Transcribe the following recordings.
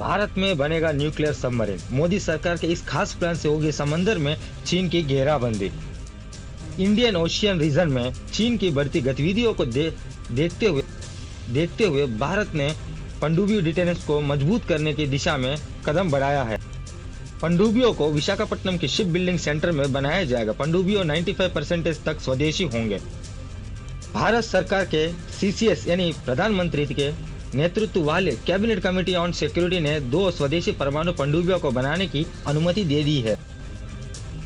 भारत में बनेगा nuclear submarine. Modi सरकार के इस खास प्लान से होगी समंदर में चीन की घेराबंदी। इंडियन ओशियन रीजन में चीन की बढ़ती गतिविधियों को देखते हुए भारत ने पनडुब्बी डिटेंस को मजबूत करने की दिशा में कदम बढ़ाया है। पनडुब्बियों को विशाखापट्टनम के शिप बिल्डिंग सेंटर में बनाया जाएगा। पनडुब्बियों 95% तक स्वदेशी होंगे। भारत सरकार के CCS यानी प्रधानमंत्री के नेतृत्व वाले कैबिनेट कमेटी ऑन सिक्योरिटी ने 2 स्वदेशी परमाणु पनडुब्बियों को बनाने की अनुमति दे दी है।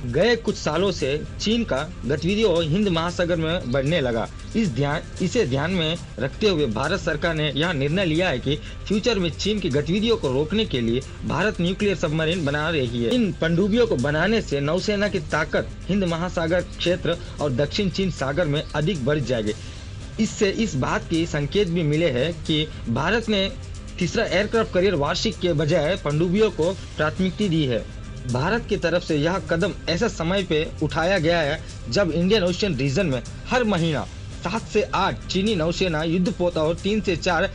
गए कुछ सालों से चीन का गतिविधियों हिंद महासागर में बढ़ने लगा। इसे ध्यान में रखते हुए भारत सरकार ने यह निर्णय लिया है कि फ्यूचर में चीन की गतिविधियों को रोकने के लिए भारत न्यूक्लियर सबमरीन बना रही है। इन पनडुब्बियों को बनाने से नौसेना की ताकत हिंद महासागर क्षेत्र और दक्षिण चीन सागर में अधिक बढ़ जाएगी। इससे इस बात की संकेत भी मिले हैं कि भारत ने तीसरा एयरक्राफ्ट करियर वार्षिक के बजाय पनडुब्बियों को प्राथमिकता दी है। भारत की तरफ से यह कदम ऐसा समय पे उठाया गया है जब इंडियन ओशियन रीजन में हर महीना 7 से 8 चीनी नौसेना युद्धपोत और 3 से 4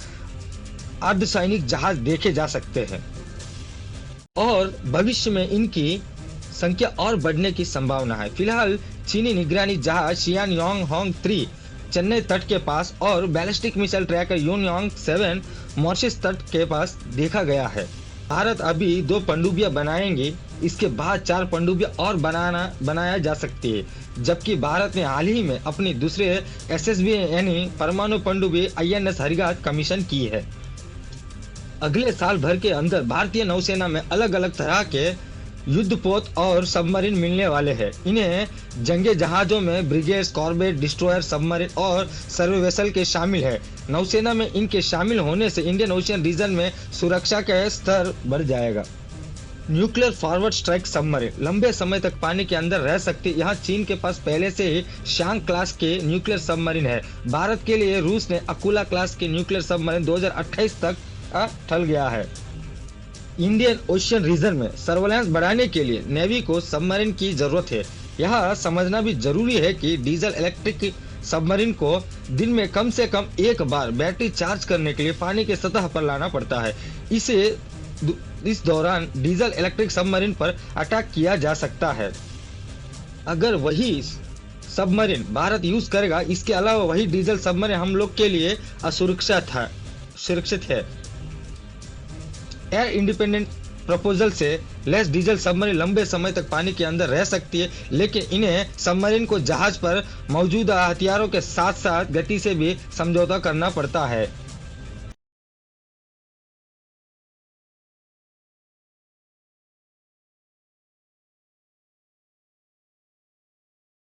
अर्धसैनिक जहाज देखे जा सकते हैं और भविष्य में इनकी संख्या और बढ़ने की संभावना है। फिलहाल चीनी निगरानी जहाज शियान योंग होंग 3 चेन्नई तट के पास और बैलिस्टिक मिसाइल ट्रैकर यूनयोंग 7 मॉरिशस तट के पास देखा गया है। भारत अभी 2 पनडुब्बियां बनाएंगे, इसके बाद 4 पनडुब्बियां और बनाया जा सकती है। जबकि भारत ने हाल ही में अपनी दूसरे SSB यानी परमाणु पनडुब्बी INS हरिघात कमीशन की है। अगले साल भर के अंदर भारतीय नौसेना में अलग अलग तरह के युद्धपोत और सबमरीन मिलने वाले हैं। इन्हें जंगे जहाजों में ब्रिगेड, कॉर्बेट, डिस्ट्रॉयर, सबमरीन और सर्वे वेसल के शामिल है। नौसेना में इनके शामिल होने से इंडियन ओशियन रीजन में सुरक्षा का स्तर बढ़ जाएगा। न्यूक्लियर फॉरवर्ड स्ट्राइक सबमरीन लंबे समय तक पानी के अंदर रह सकती। यहाँ चीन के पास पहले से ही शांग क्लास के न्यूक्लियर सबमरीन है। भारत के लिए रूस ने अकुला क्लास के न्यूक्लियर सबमरीन 2028 तक ठल गया है। इंडियन ओशियन रीजन में सर्वेलेंस बढ़ाने के लिए नेवी को सबमरीन की जरूरत है। यह समझना भी जरूरी है कि डीजल इलेक्ट्रिक सबमरीन को दिन में कम से कम एक बार बैटरी चार्ज करने के लिए पानी के सतह पर लाना पड़ता है। इस दौरान डीजल इलेक्ट्रिक सबमरीन पर अटैक किया जा सकता है। अगर वही सबमरीन भारत यूज करेगा, इसके अलावा वही डीजल सबमरीन हम लोग के लिए सुरक्षित है। एयर इंडिपेंडेंट प्रपोजल से लेस डीजल सबमरीन लंबे समय तक पानी के अंदर रह सकती है, लेकिन इन्हें सबमरीन को जहाज पर मौजूदा हथियारों के साथ साथ गति से भी समझौता करना पड़ता है।